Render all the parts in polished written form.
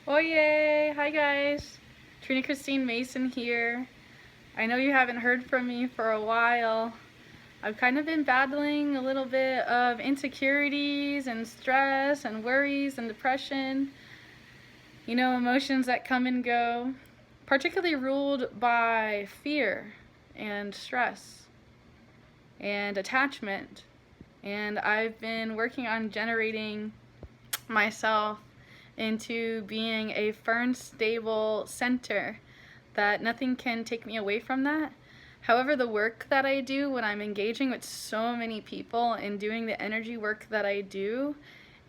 Oye! Hi guys! Trina Christine Mason here. I know you haven't heard from me for a while. I've kind of been battling a little bit of insecurities and stress and worries and depression. Emotions that come and go, particularly ruled by fear and stress and attachment. And I've been working on generating myself into being a firm, stable center that nothing can take me away from that. However, the work that I do when I'm engaging with so many people and doing the energy work that I do,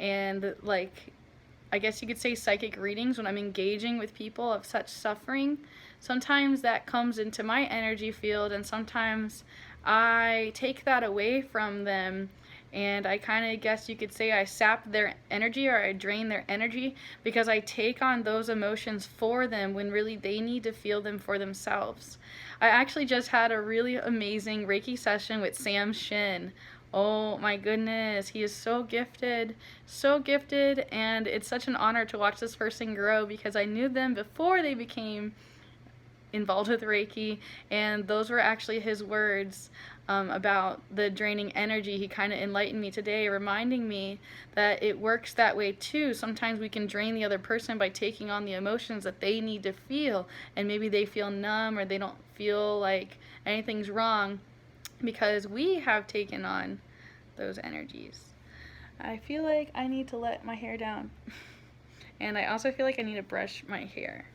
and I guess you could say psychic readings, when I'm engaging with people of such suffering, sometimes that comes into my energy field, and sometimes I take that away from them, and I kind of guess you could say I sap their energy, or I drain their energy, because I take on those emotions for them when really they need to feel them for themselves. I actually just had a really amazing Reiki session with Shin. Oh my goodness, he is so gifted, and it's such an honor to watch this person grow, because I knew them before they became involved with Reiki, and those were actually his words about the draining energy. He kind of enlightened me today, reminding me that it works that way too. Sometimes we can drain the other person by taking on the emotions that they need to feel, and maybe they feel numb or they don't feel like anything's wrong because we have taken on those energies. I feel like I need to let my hair down. And I also feel like I need to brush my hair.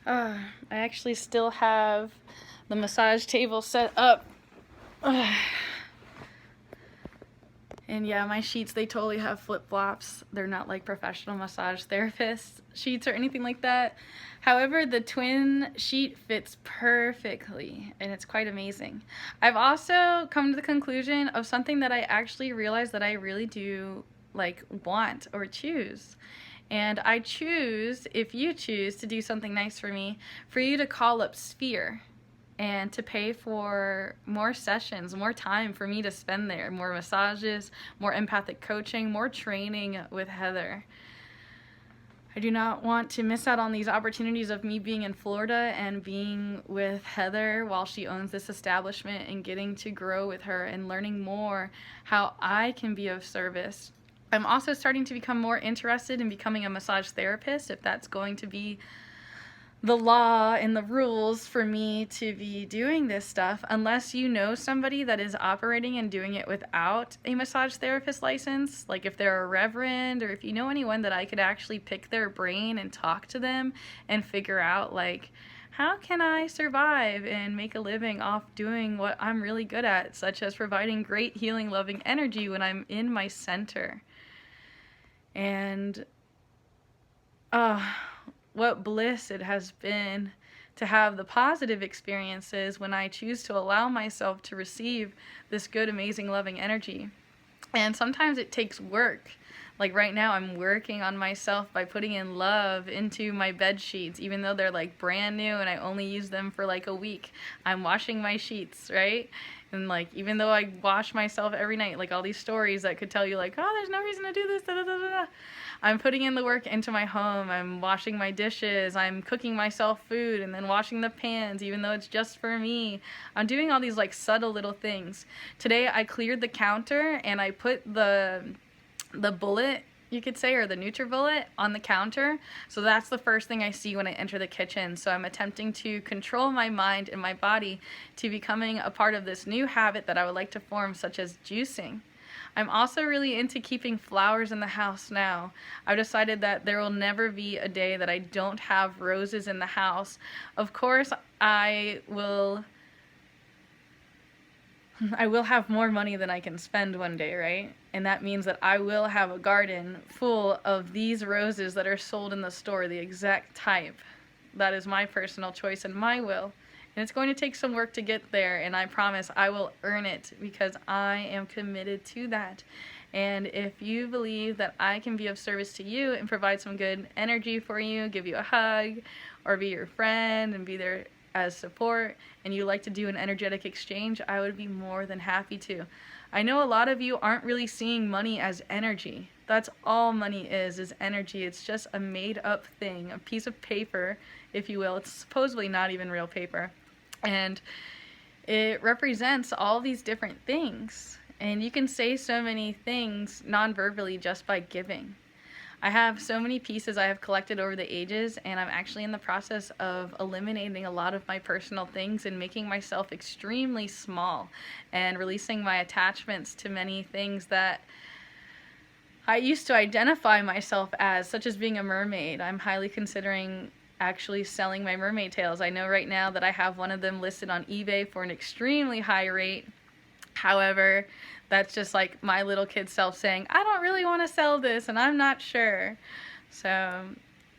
I actually still have the massage table set up. And yeah, my sheets, they totally have flip-flops. They're not like professional massage therapist sheets or anything like that. However, the twin sheet fits perfectly, and it's quite amazing. I've also come to the conclusion of something that I actually realized that I really do want or choose. And I choose, if you choose to do something nice for me, for you to call up Sphere and to pay for more sessions, more time for me to spend there, more massages, more empathic coaching, more training with Heather. I do not want to miss out on these opportunities of me being in Florida and being with Heather while she owns this establishment, and getting to grow with her and learning more how I can be of service. I'm also starting to become more interested in becoming a massage therapist, if that's going to be the law and the rules for me to be doing this stuff, unless you know somebody that is operating and doing it without a massage therapist license, like if they're a reverend, or if you know anyone that I could actually pick their brain and talk to them and figure out how can I survive and make a living off doing what I'm really good at, such as providing great healing, loving energy when I'm in my center. And what bliss it has been to have the positive experiences when I choose to allow myself to receive this good, amazing, loving energy. And sometimes it takes work. Like right now, I'm working on myself by putting in love into my bed sheets, even though they're brand new and I only use them for a week. I'm washing my sheets, right? And even though I wash myself every night, all these stories that could tell you oh, there's no reason to do this, da da da da. I'm putting in the work into my home. I'm washing my dishes. I'm cooking myself food and then washing the pans, even though it's just for me. I'm doing all these subtle little things. Today I cleared the counter and I put the bullet, you could say, or the NutriBullet on the counter. So that's the first thing I see when I enter the kitchen. So I'm attempting to control my mind and my body to becoming a part of this new habit that I would like to form, such as juicing. I'm also really into keeping flowers in the house now. I've decided that there will never be a day that I don't have roses in the house. Of course, I will have more money than I can spend one day, right? And that means that I will have a garden full of these roses that are sold in the store, the exact type. That is my personal choice and my will. And it's going to take some work to get there, and I promise I will earn it, because I am committed to that. And if you believe that I can be of service to you and provide some good energy for you, give you a hug, or be your friend and be there as support and you like to do an energetic exchange, I would be more than happy to. I know a lot of you aren't really seeing money as energy. That's all money is energy. It's just a made up thing, a piece of paper, if you will. It's supposedly not even real paper. And it represents all these different things. And you can say so many things non-verbally just by giving. I have so many pieces I have collected over the ages, and I'm actually in the process of eliminating a lot of my personal things and making myself extremely small and releasing my attachments to many things that I used to identify myself as, such as being a mermaid. I'm highly considering actually selling my mermaid tails. I know right now that I have one of them listed on eBay for an extremely high rate. However, that's just like my little kid self saying, I don't really want to sell this and I'm not sure. So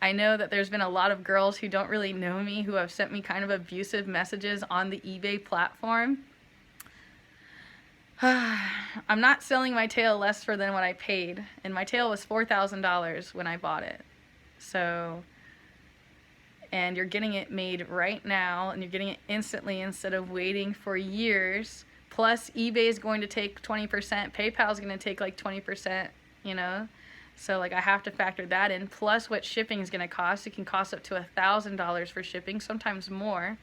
I know that there's been a lot of girls who don't really know me who have sent me kind of abusive messages on the eBay platform. I'm not selling my tail less for than what I paid, and my tail was $4,000 when I bought it. So, and you're getting it made right now, and you're getting it instantly instead of waiting for years. Plus, eBay is going to take 20%, PayPal is going to take like 20%, you know? So, like, I have to factor that in. Plus, what shipping is going to cost. It can cost up to $1,000 for shipping, sometimes more.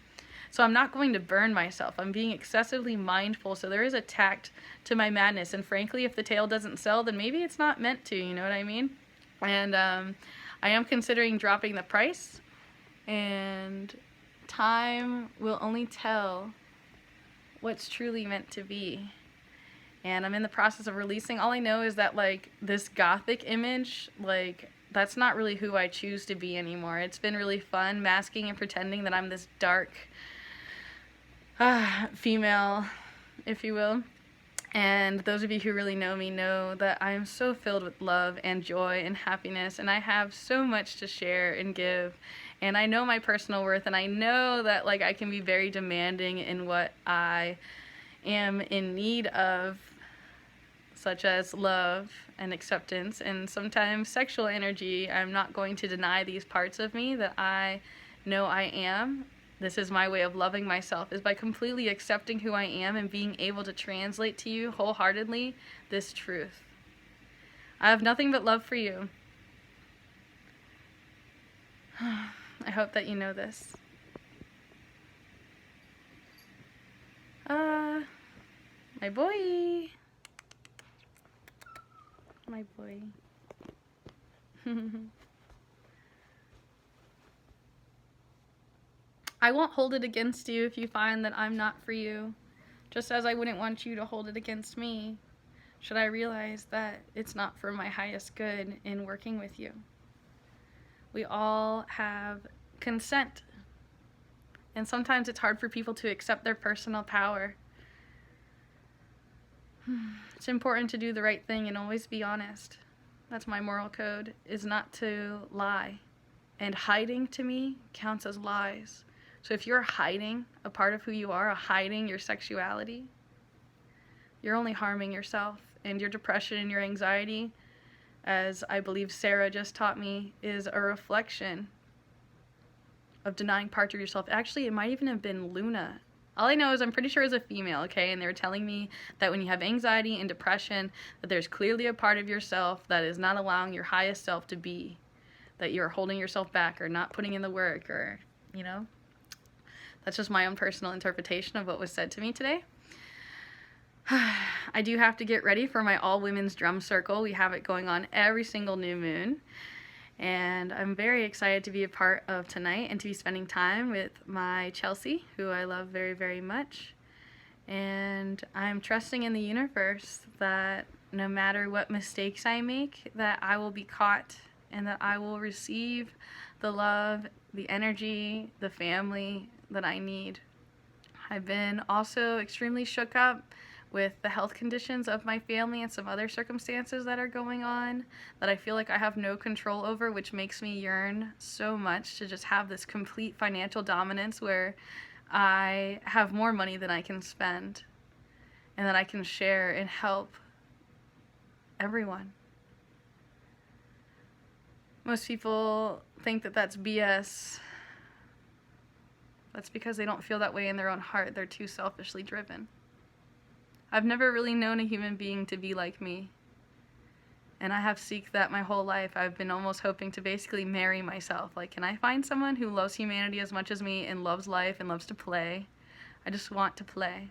So I'm not going to burn myself. I'm being excessively mindful, so there is a tact to my madness. And frankly, if the tail doesn't sell, then maybe it's not meant to, you know what I mean? And I am considering dropping the price, and time will only tell what's truly meant to be. And I'm in the process of releasing. All I know is that, like, this gothic image, like, that's not really who I choose to be anymore. It's been really fun masking and pretending that I'm this dark female, if you will. And those of you who really know me know that I am so filled with love and joy and happiness, and I have so much to share and give. And I know my personal worth, and I know that, like, I can be very demanding in what I am in need of, such as love and acceptance and sometimes sexual energy. I'm not going to deny these parts of me that I know I am. This is my way of loving myself, is by completely accepting who I am and being able to translate to you wholeheartedly this truth. I have nothing but love for you. I hope that you know this. My boy. My boy. I won't hold it against you if you find that I'm not for you, just as I wouldn't want you to hold it against me, should I realize that it's not for my highest good in working with you. We all have consent, and sometimes it's hard for people to accept their personal power. It's important to do the right thing and always be honest. That's my moral code, is not to lie. And hiding, to me, counts as lies. So if you're hiding a part of who you are, hiding your sexuality, you're only harming yourself. And your depression and your anxiety, as I believe Sarah just taught me, is a reflection of denying parts of yourself. Actually, it might even have been Luna. All I know is I'm pretty sure it's a female, okay? And they were telling me that when you have anxiety and depression, that there's clearly a part of yourself that is not allowing your highest self to be, that you're holding yourself back or not putting in the work, or, you know? That's just my own personal interpretation of what was said to me today. I do have to get ready for my all-women's drum circle. We have it going on every single new moon. And I'm very excited to be a part of tonight and to be spending time with my Chelsea, who I love very, very much. And I'm trusting in the universe that no matter what mistakes I make, that I will be caught and that I will receive the love, the energy, the family that I need. I've been also extremely shook up with the health conditions of my family and some other circumstances that are going on that I feel like I have no control over, which makes me yearn so much to just have this complete financial dominance where I have more money than I can spend and that I can share and help everyone. Most people think that that's BS, That's because they don't feel that way in their own heart. They're too selfishly driven. I've never really known a human being to be like me. And I have seeked that my whole life. I've been almost hoping to basically marry myself. Like, can I find someone who loves humanity as much as me and loves life and loves to play? I just want to play.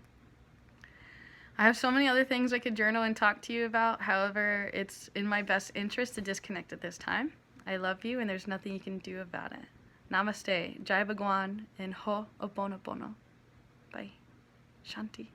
I have so many other things I could journal and talk to you about. However, it's in my best interest to disconnect at this time. I love you, and there's nothing you can do about it. Namaste, Jai Bhagwan, and Ho'oponopono. Bye. Shanti.